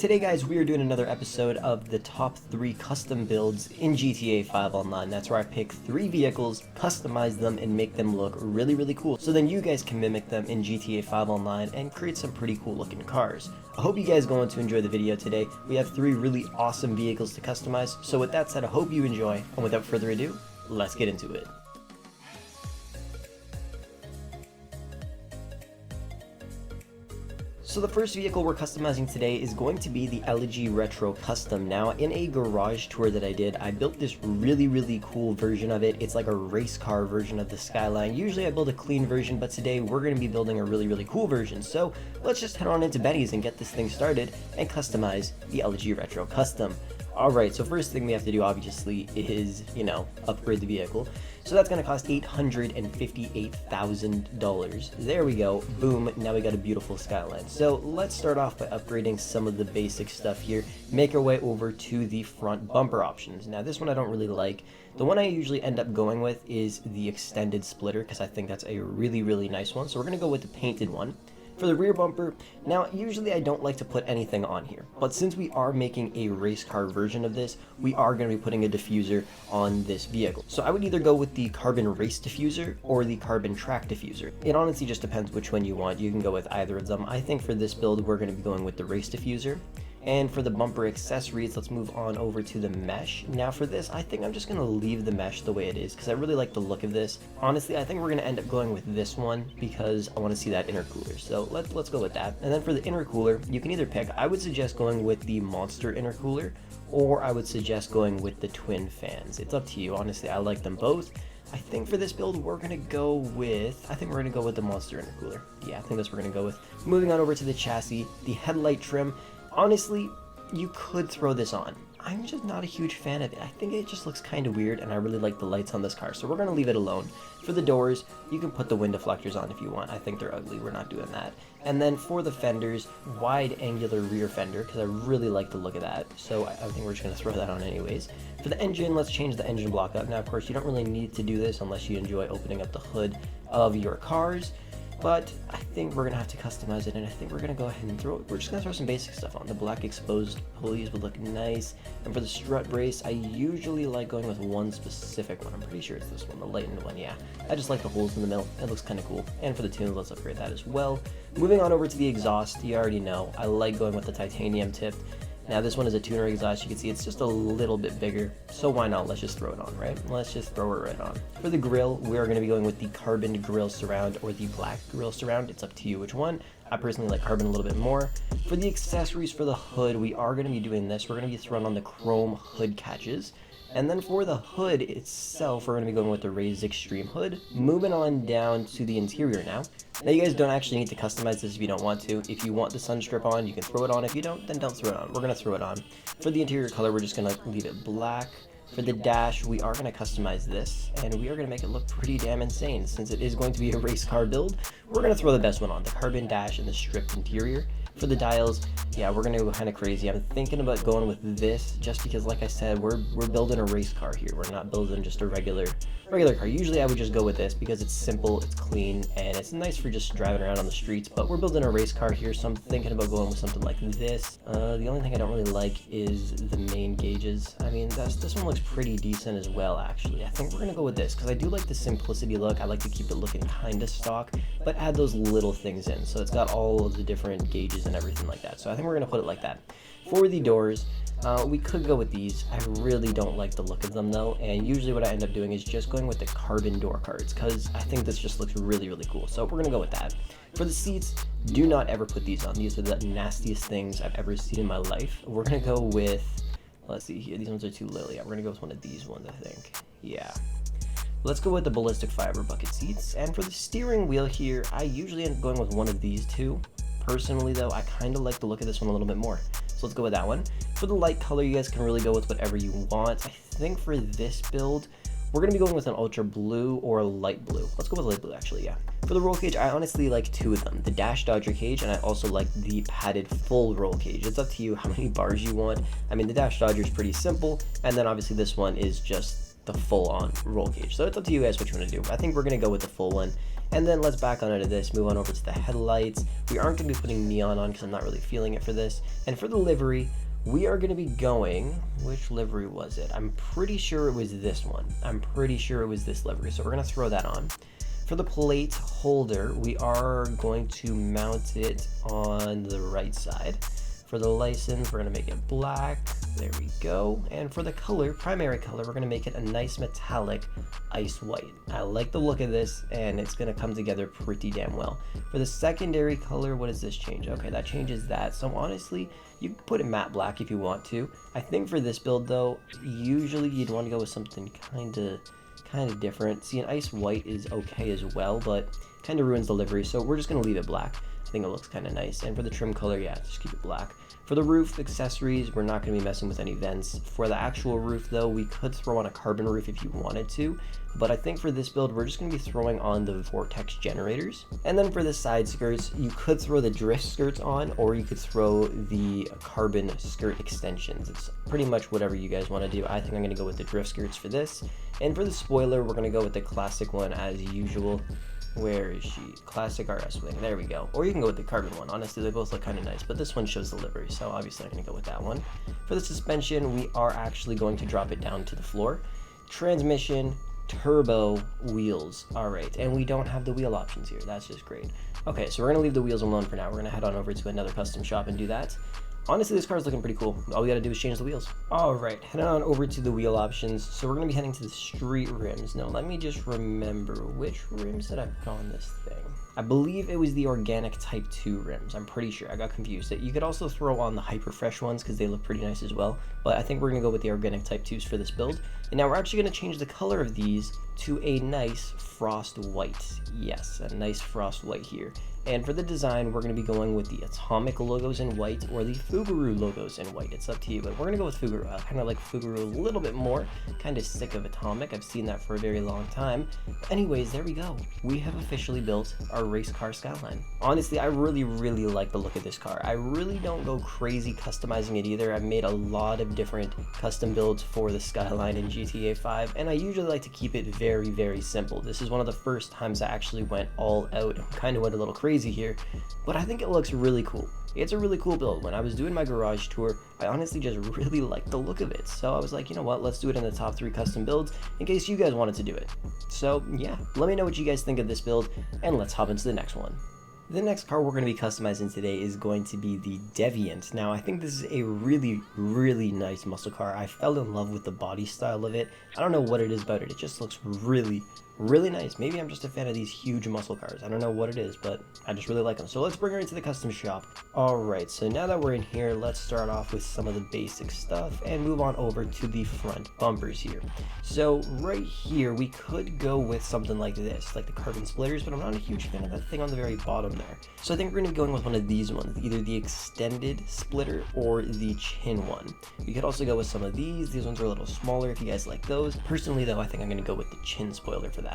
Today guys, we are doing another episode of the top 3 custom builds in GTA 5 Online. That's where I pick 3 vehicles, customize them, and make them look really cool. So then you guys can mimic them in GTA 5 Online and create some pretty cool looking cars. I hope you guys going to enjoy the video today. We have 3 really awesome vehicles to customize. So with that said, I hope you enjoy, and without further ado, let's get into it. So the first vehicle we're customizing today is going to be the Elegy Retro Custom. Now, in a garage tour that I did, I built this really cool version of it. It's like a race car version of the Skyline. Usually I build a clean version, but today we're going to be building a really cool version. So let's just head on into Benny's and get this thing started and customize the Elegy Retro Custom. Alright, so first thing we have to do obviously is, upgrade the vehicle. So that's going to cost $858,000. There we go. Boom. Now we got a beautiful Skyline. So let's start off by upgrading some of the basic stuff here. Make our way over to the front bumper options. Now this one I don't really like. The one I usually end up going with is the extended splitter because I think that's a really nice one. So we're going to go with the painted one. For the rear bumper, now usually I don't like to put anything on here, but since we are making a race car version of this, we are going to be putting a diffuser on this vehicle. So I would either go with the carbon race diffuser or the carbon track diffuser. It honestly just depends which one you want. You can go with either of them. I think for this build we're going to be going with the race diffuser. And for the bumper accessories, let's move on over to the mesh. Now for this, I think I'm just going to leave the mesh the way it is because I really like the look of this. Honestly, I think we're going to end up going with this one because I want to see that intercooler. So let's go with that. And then for the intercooler, you can either pick. I would suggest going with the monster intercooler, or I would suggest going with the twin fans. It's up to you. Honestly, I like them both. I think for this build, we're going to go with the monster intercooler. Yeah, I think that's what we're going to go with. Moving on over to the chassis, the headlight trim. Honestly, you could throw this on. I'm just not a huge fan of it. I think it just looks kind of weird, and I really like the lights on this car, so we're going to leave it alone. For the doors, you can put the wind deflectors on if you want. I think they're ugly. We're not doing that. And then for the fenders, wide angular rear fender, because I really like the look of that, so I think we're just going to throw that on anyways. For the engine, let's change the engine block up. Now, of course, you don't really need to do this unless you enjoy opening up the hood of your cars. But I think we're going to have to customize it, and I think we're going to go ahead and we're just going to throw some basic stuff on. The black exposed pulleys would look nice. And for the strut brace, I usually like going with one specific one. I'm pretty sure it's this one, the lightened one, yeah. I just like the holes in the middle. It looks kind of cool. And for the tunes, let's upgrade that as well. Moving on over to the exhaust, you already know, I like going with the titanium tipped. Now this one is a tuner exhaust. You can see it's just a little bit bigger, so why not? Let's just throw it on, right? Let's just throw it right on. For the grille, we are going to be going with the carbon grille surround or the black grille surround. It's up to you which one. I personally like carbon a little bit more. For the accessories for the hood, we are going to be doing this. We're going to be throwing on the chrome hood catches. And then for the hood itself, we're going to be going with the raised extreme hood. Moving on down to the interior now. Now you guys don't actually need to customize this if you don't want to. If you want the sun strip on, you can throw it on. If you don't, then don't throw it on. We're going to throw it on. For the interior color, we're just going to leave it black. For the dash, we are going to customize this, and we are going to make it look pretty damn insane. Since it is going to be a race car build, we're going to throw the best one on, the carbon dash and the stripped interior. For the dials, yeah, we're going to go kind of crazy. I'm thinking about going with this just because, like I said, we're building a race car here. We're not building just a regular car. Usually I would just go with this because it's simple, it's clean, and it's nice for just driving around on the streets, but we're building a race car here, so I'm thinking about going with something like this. The only thing I don't really like is the main gauges. I mean, this one looks pretty decent as well, actually. I think we're going to go with this because I do like the simplicity look. I like to keep it looking kind of stock, but add those little things in. So it's got all of the different gauges and everything like that. So I think we're going to put it like that. For the doors, we could go with these. I really don't like the look of them though, and usually what I end up doing is just going with the carbon door cards because I think this just looks really cool. So we're going to go with that. For the seats, do not ever put these on. These are the nastiest things I've ever seen in my life. We're going to go with, let's see here, these ones are too little. Yeah, we're going to go with one of these ones, I think. Yeah. Let's go with the ballistic fiber bucket seats. And for the steering wheel here, I usually end up going with one of these two. Personally though, I kind of like the look of this one a little bit more. So let's go with that one. For the light color, you guys can really go with whatever you want. I think for this build, we're going to be going with an ultra blue or a light blue. Let's go with light blue actually, yeah. For the roll cage, I honestly like 2 of them. The dash dodger cage, and I also like the padded full roll cage. It's up to you how many bars you want. I mean, the dash dodger is pretty simple, and then obviously this one is just the full-on roll cage. So it's up to you guys what you want to do. I think we're going to go with the full one. And then let's back on into this, move on over to the headlights. We aren't going to be putting neon on because I'm not really feeling it for this. And for the livery, we are going to be going, which livery was it? I'm pretty sure it was this one. I'm pretty sure it was this livery, so we're going to throw that on. For the plate holder, we are going to mount it on the right side. For the license, we're going to make it black. There we go. And for the color, primary color, we're going to make it a nice metallic ice white. I like the look of this, and it's going to come together pretty damn well. For the secondary color, what does this change? Okay, that changes that. So honestly, you can put it matte black if you want to. I think for this build though, usually you'd want to go with something kind of different. See, an ice white is okay as well, but kind of ruins the livery, so we're just going to leave it black. I think it looks kind of nice. And for the trim color, yeah, just keep it black. For the roof accessories, we're not going to be messing with any vents. For the actual roof though, we could throw on a carbon roof if you wanted to, but I think for this build, we're just going to be throwing on the vortex generators. And then for the side skirts, you could throw the drift skirts on, or you could throw the carbon skirt extensions. It's pretty much whatever you guys want to do. I think I'm going to go with the drift skirts for this. And for the spoiler, we're going to go with the classic one as usual. Where is she? Classic RS wing. There we go. Or you can go with the carbon one. Honestly, they both look kind of nice, but this one shows the livery, so obviously I'm going to go with that one. For the suspension, we are actually going to drop it down to the floor. Transmission, turbo, wheels. All right, and we don't have the wheel options here. That's just great. Okay, so we're going to leave the wheels alone for now. We're going to head on over to another custom shop and do that. Honestly, this car is looking pretty cool. All we gotta do is change the wheels. All right, heading on over to the wheel options. So we're gonna be heading to the street rims. Now, let me just remember, which rims did I put on this thing? I believe it was the organic Type 2 rims. I'm pretty sure. I got confused. You could also throw on the hyper fresh ones because they look pretty nice as well. But I think we're gonna go with the organic Type 2s for this build. And now we're actually gonna change the color of these to a nice frost white. Yes, a nice frost white here. And for the design, we're going to be going with the Atomic logos in white or the Fuguru logos in white. It's up to you, but we're going to go with Fuguru. I kind of like Fuguru a little bit more. Kind of sick of Atomic. I've seen that for a very long time. Anyways, there we go. We have officially built our race car Skyline. Honestly, I really like the look of this car. I really don't go crazy customizing it either. I've made a lot of different custom builds for the Skyline in GTA 5, and I usually like to keep it very simple. This is one of the first times I actually went all out and kind of went a little crazy here, but I think it looks really cool. It's a really cool build. When I was doing my garage tour, I honestly just really liked the look of it, so I was like, you know what, let's do it in the top 3 custom builds in case you guys wanted to do it. So yeah, let me know what you guys think of this build, and let's hop into the next one. The next car we're going to be customizing today is going to be the Deviant. Now, I think this is a really nice muscle car. I fell in love with the body style of it. I don't know what it is about it. It just looks really nice. Maybe I'm just a fan of these huge muscle cars. I don't know what it is, but I just really like them. So let's bring her into the custom shop. Alright, so now that we're in here, let's start off with some of the basic stuff and move on over to the front bumpers here. So right here, we could go with something like this, like the carbon splitters, but I'm not a huge fan of that thing on the very bottom there. So I think we're going to be going with one of these ones, either the extended splitter or the chin one. We could also go with some of these. These ones are a little smaller if you guys like those. Personally though, I think I'm going to go with the chin spoiler for that.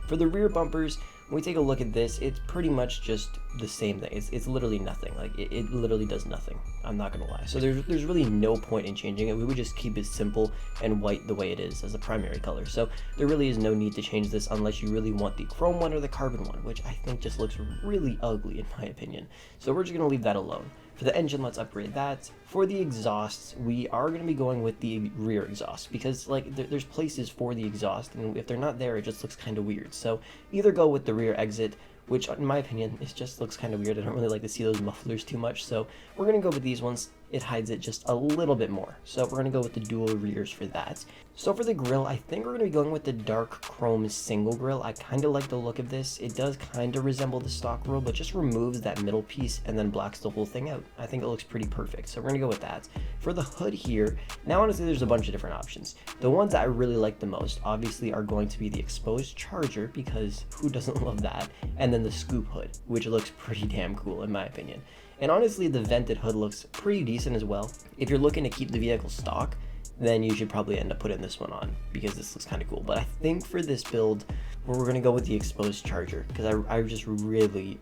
For the rear bumpers, when we take a look at this, it's pretty much just the same thing. It's literally nothing. Like it literally does nothing. I'm not gonna lie. So there's really no point in changing it. We would just keep it simple and white the way it is as the primary color. So there really is no need to change this unless you really want the chrome one or the carbon one, which I think just looks really ugly in my opinion. So we're just gonna leave that alone. For the engine, let's upgrade that. For the exhausts, we are going to be going with the rear exhaust because like there's places for the exhaust, and if they're not there, it just looks kind of weird. So either go with the rear exit, which in my opinion, it just looks kind of weird. I don't really like to see those mufflers too much, so we're going to go with these ones. It hides it just a little bit more. So we're going to go with the dual rears for that. So for the grille, I think we're going to be going with the dark chrome single grille. I kind of like the look of this. It does kind of resemble the stock grille, but just removes that middle piece and then blacks the whole thing out. I think it looks pretty perfect. So we're going to go with that. For the hood here, now honestly there's a bunch of different options. The ones that I really like the most obviously are going to be the exposed charger, because who doesn't love that? And then the scoop hood, which looks pretty damn cool in my opinion. And honestly, the vented hood looks pretty decent as well. If you're looking to keep the vehicle stock, then you should probably end up putting this one on because this looks kind of cool. But I think for this build, we're going to go with the exposed charger because I just really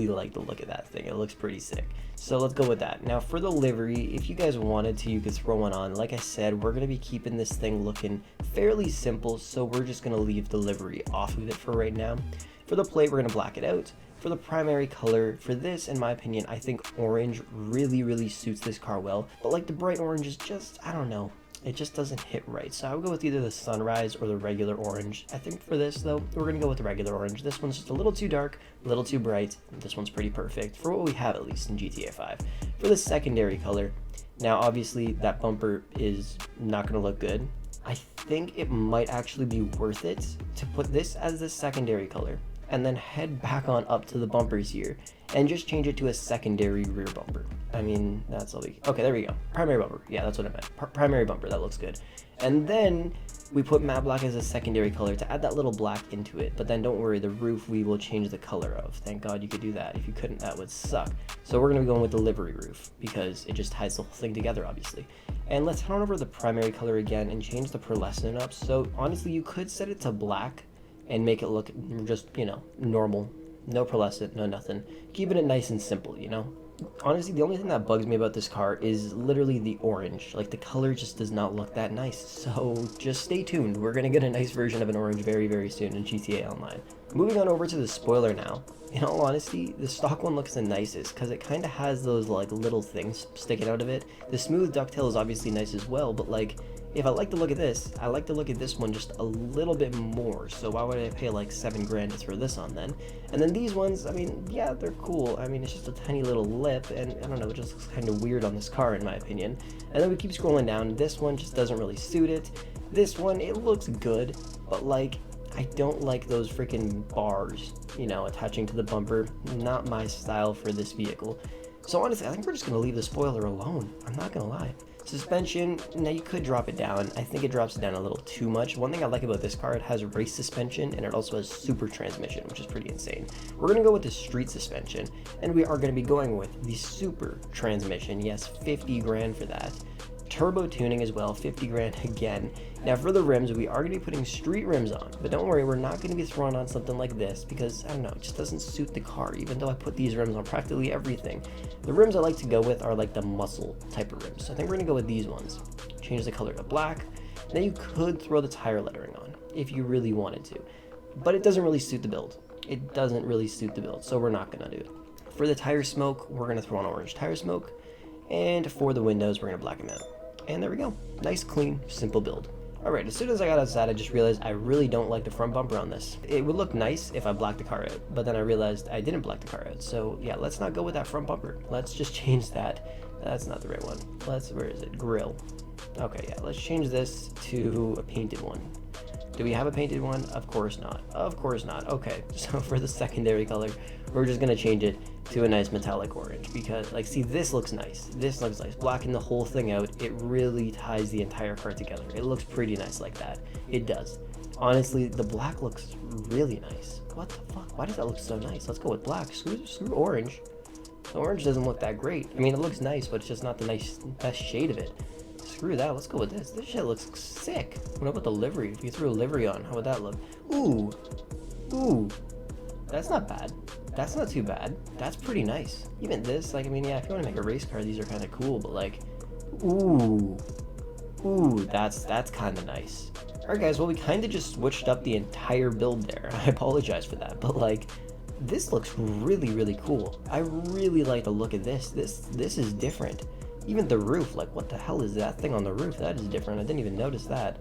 like the look of that thing. It looks pretty sick. So let's go with that. Now for the livery, if you guys wanted to, you could throw one on. Like I said, we're going to be keeping this thing looking fairly simple, so we're just going to leave the livery off of it for right now. For the plate, we're going to black it out. For the primary color, for this, in my opinion, I think orange really suits this car well. But like the bright orange is just, I don't know, it just doesn't hit right. So I would go with either the sunrise or the regular orange. I think for this though, we're going to go with the regular orange. This one's just a little too dark, a little too bright. This one's pretty perfect for what we have, at least in GTA 5. For the secondary color, now obviously that bumper is not going to look good. I think it might actually be worth it to put this as the secondary color and then head back on up to the bumpers here and just change it to a secondary rear bumper. I mean, that's all okay, there we go. Primary bumper. Yeah, that's what I meant. Primary bumper, that looks good. And then we put matte black as a secondary color to add that little black into it. But then don't worry, the roof we will change the color of. Thank God you could do that. If you couldn't, that would suck. So we're gonna be going with the livery roof because it just ties the whole thing together, obviously. And let's head on over to the primary color again and change the pearlescent up. So honestly, you could set it to black and make it look just, you know, normal. No pearlescent, no nothing. Keeping it nice and simple, you know? Honestly, the only thing that bugs me about this car is literally the orange. Like, the color just does not look that nice. So just stay tuned. We're going to get a nice version of an orange very soon in GTA Online. Moving on over to the spoiler now. In all honesty, the stock one looks the nicest because it kind of has those, like, little things sticking out of it. The smooth ducktail is obviously nice as well, but, like, if I like the look of this, I like to look at this one just a little bit more. So why would I pay like $7 grand to throw this on then? And then these ones, I mean, yeah, they're cool. I mean, it's just a tiny little lip, and I don't know, it just looks kind of weird on this car in my opinion. And then we keep scrolling down. This one just doesn't really suit it. This one, it looks good, but like, I don't like those freaking bars, you know, attaching to the bumper. Not my style for this vehicle. So honestly, I think we're just gonna leave the spoiler alone. I'm not gonna lie. Suspension, now you could drop it down. I think it drops it down a little too much. One thing I like about this car, it has race suspension and it also has super transmission, which is pretty insane. We're going to go with the street suspension, and we are going to be going with the super transmission. Yes, 50 grand for that. Turbo tuning as well, 50 grand again. Now for the rims, we are going to be putting street rims on, but don't worry, we're not going to be throwing on something like this because, I don't know, it just doesn't suit the car, even though I put these rims on practically everything. The rims I like to go with are like the muscle type of rims, so I think we're going to go with these ones. Change the color to black. Now you could throw the tire lettering on if you really wanted to, but it doesn't really suit the build. It doesn't really suit the build, so we're not going to do it. For the tire smoke, we're going to throw on orange tire smoke, and for the windows, we're going to black them out. And there we go. Nice, clean, simple build. Alright, as soon as I got outside, I just realized I really don't like the front bumper on this. It would look nice if I blacked the car out, but then I realized I didn't black the car out. So yeah, let's not go with that front bumper. Let's just change that. That's not the right one. Where is it? Grill. Okay, yeah, let's change this to a painted one. Do we have a painted one? Of course not. Of course not. Okay, so for the secondary color, we're just gonna change it to a nice metallic orange because, like, see, this looks nice. This looks nice. Blacking the whole thing out, it really ties the entire car together. It looks pretty nice like that. It does. Honestly, the black looks really nice. What the fuck? Why does that look so nice? Let's go with black. Screw orange. The orange doesn't look that great. I mean, it looks nice, but it's just not the best shade of it. Screw that, let's go with this. This shit looks sick. What about the livery? If you threw a livery on, how would that look? Ooh. That's not bad. That's not too bad. That's pretty nice. Even this, like, I mean, yeah, if you want to make a race car, these are kind of cool, but like, ooh, that's kind of nice. Alright guys, well, we kind of just switched up the entire build there. I apologize for that, but like, this looks really cool. I really like the look of this. This is different. Even the roof, like, what the hell is that thing on the roof? That is different. I didn't even notice that.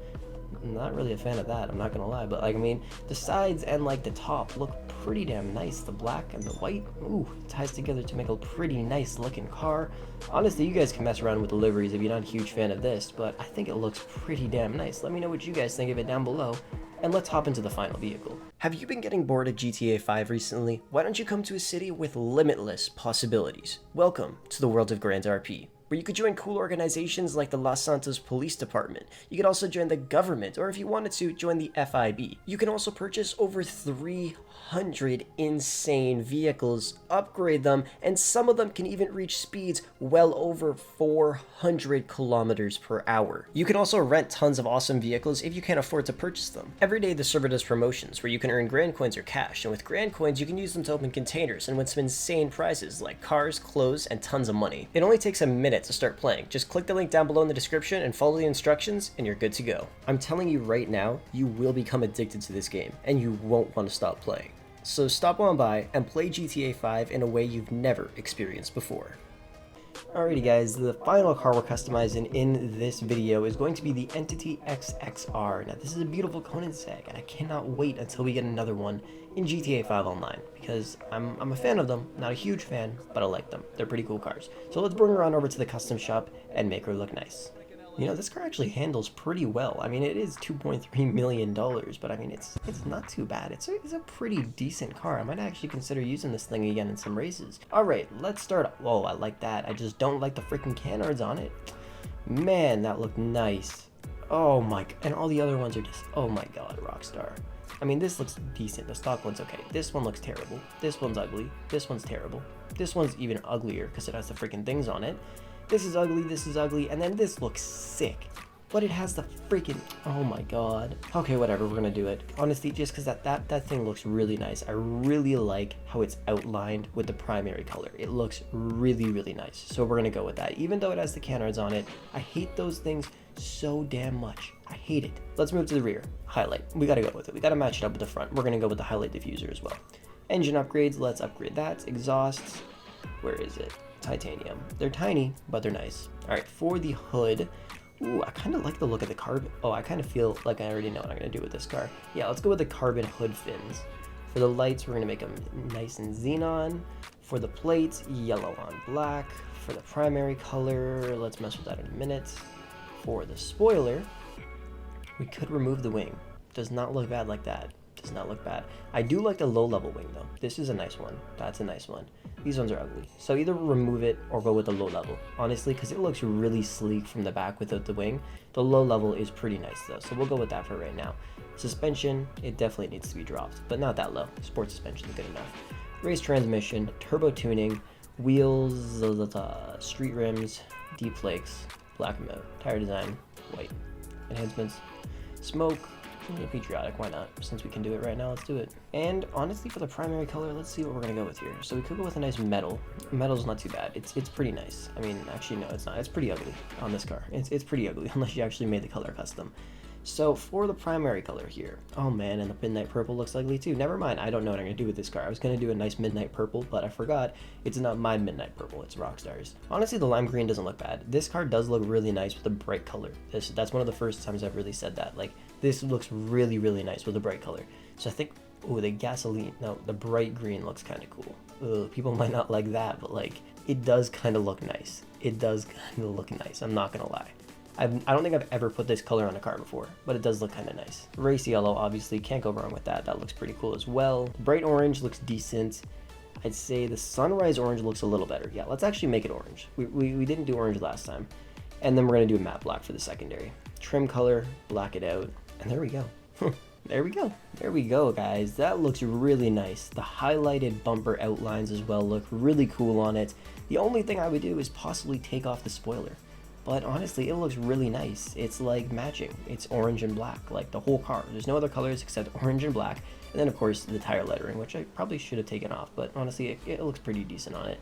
I'm not really a fan of that, I'm not gonna lie, but like, I mean, the sides and like the top look pretty damn nice. The black and the white, ooh, ties together to make a pretty nice looking car. Honestly, you guys can mess around with the liveries if you're not a huge fan of this, but I think it looks pretty damn nice. Let me know what you guys think of it down below, and let's hop into the final vehicle. Have you been getting bored of GTA 5 recently? Why don't you come to a city with limitless possibilities? Welcome to the world of Grand RP, where you could join cool organizations like the Los Santos Police Department. You could also join the government, or if you wanted to, join the FIB. You can also purchase over 300 insane vehicles, upgrade them, and some of them can even reach speeds well over 400 kilometers per hour. You can also rent tons of awesome vehicles if you can't afford to purchase them. Every day the server does promotions where you can earn grand coins or cash, and with grand coins you can use them to open containers and win some insane prizes like cars, clothes, and tons of money. It only takes a minute to start playing. Just click the link down below in the description and follow the instructions and you're good to go. I'm telling you right now, you will become addicted to this game and you won't want to stop playing. So stop on by and play GTA 5 in a way you've never experienced before. Alrighty guys, the final car we're customizing in this video is going to be the Entity XXR. Now this is a beautiful Koenigsegg, and I cannot wait until we get another one in GTA 5 Online, because I'm a fan of them, not a huge fan, but I like them. They're pretty cool cars. So let's bring her on over to the custom shop and make her look nice. You know, this car actually handles pretty well. I mean, it is $2.3 million, but I mean, it's not too bad. It's a pretty decent car. I might actually consider using this thing again in some races. All right, let's start. Oh, I like that. I just don't like the freaking canards on it. Man, that looked nice. Oh my, and all the other ones are just, oh my God, Rockstar. I mean, this looks decent. The stock one's okay. This one looks terrible. This one's ugly. This one's terrible. This one's even uglier because it has the freaking things on it. This is ugly, and then this looks sick. But it has the freaking, oh my God. Okay, whatever, we're gonna do it. Honestly, just because that thing looks really nice. I really like how it's outlined with the primary color. It looks really, really nice. So we're gonna go with that. Even though it has the canards on it, I hate those things so damn much. I hate it. Let's move to the rear. Highlight, we gotta go with it. We gotta match it up with the front. We're gonna go with the highlight diffuser as well. Engine upgrades, let's upgrade that. Exhausts, where is it? Titanium. They're tiny, but they're nice. All right, for the hood, ooh, I kind of like the look of the carbon. Oh, I kind of feel like I already know what I'm going to do with this car. Yeah, let's go with the carbon hood fins. For the lights, we're going to make them nice and xenon. For the plates, yellow on black. For the primary color, let's mess with that in a minute. For the spoiler, we could remove the wing. Does not look bad like that. Does not look bad. I do like the low level wing though. This is a nice one. That's a nice one. These ones are ugly. So either remove it or go with the low level. Honestly, because it looks really sleek from the back without the wing. The low level is pretty nice though. So we'll go with that for right now. Suspension, it definitely needs to be dropped, but not that low. Sport suspension is good enough. Race transmission, turbo tuning, wheels, street rims, deep flakes, black and matte, tire design, white, enhancements, smoke, patriotic, why not? Since we can do it right now, let's do it. And honestly, for the primary color, let's see what we're gonna go with here. So we could go with a nice metal. Metal's not too bad. It's pretty nice. I mean, actually no, it's not. It's pretty ugly on this car. It's pretty ugly unless you actually made the color custom. So for the primary color here, oh man, and the midnight purple looks ugly too. Never mind, I don't know what I'm gonna do with this car. I was gonna do a nice midnight purple, but I forgot it's not my midnight purple, it's Rockstar's. Honestly, the lime green doesn't look bad. This car does look really nice with a bright color. That's one of the first times I've really said that. Like, this looks really, really nice with a bright color. So I think, oh, the gasoline, no, the bright green looks kind of cool. Ugh, people might not like that, but like, it does kind of look nice. It does kind of look nice, I'm not gonna lie. I don't think I've ever put this color on a car before, but it does look kind of nice. Race yellow, obviously, can't go wrong with that. That looks pretty cool as well. Bright orange looks decent. I'd say the sunrise orange looks a little better. Yeah, let's actually make it orange. We didn't do orange last time. And then we're going to do a matte black for the secondary. Trim color, black it out, and there we go. There we go. There we go, guys. That looks really nice. The highlighted bumper outlines as well look really cool on it. The only thing I would do is possibly take off the spoiler. But honestly, it looks really nice. It's like matching. It's orange and black, like the whole car. There's no other colors except orange and black. And then of course the tire lettering, which I probably should have taken off, but honestly, it looks pretty decent on it.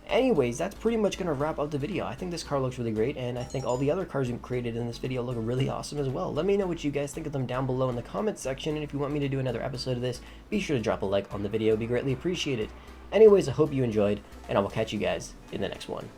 Anyways, that's pretty much going to wrap up the video. I think this car looks really great, and I think all the other cars we've created in this video look really awesome as well. Let me know what you guys think of them down below in the comments section, and if you want me to do another episode of this, be sure to drop a like on the video. It'd be greatly appreciated. Anyways, I hope you enjoyed, and I will catch you guys in the next one.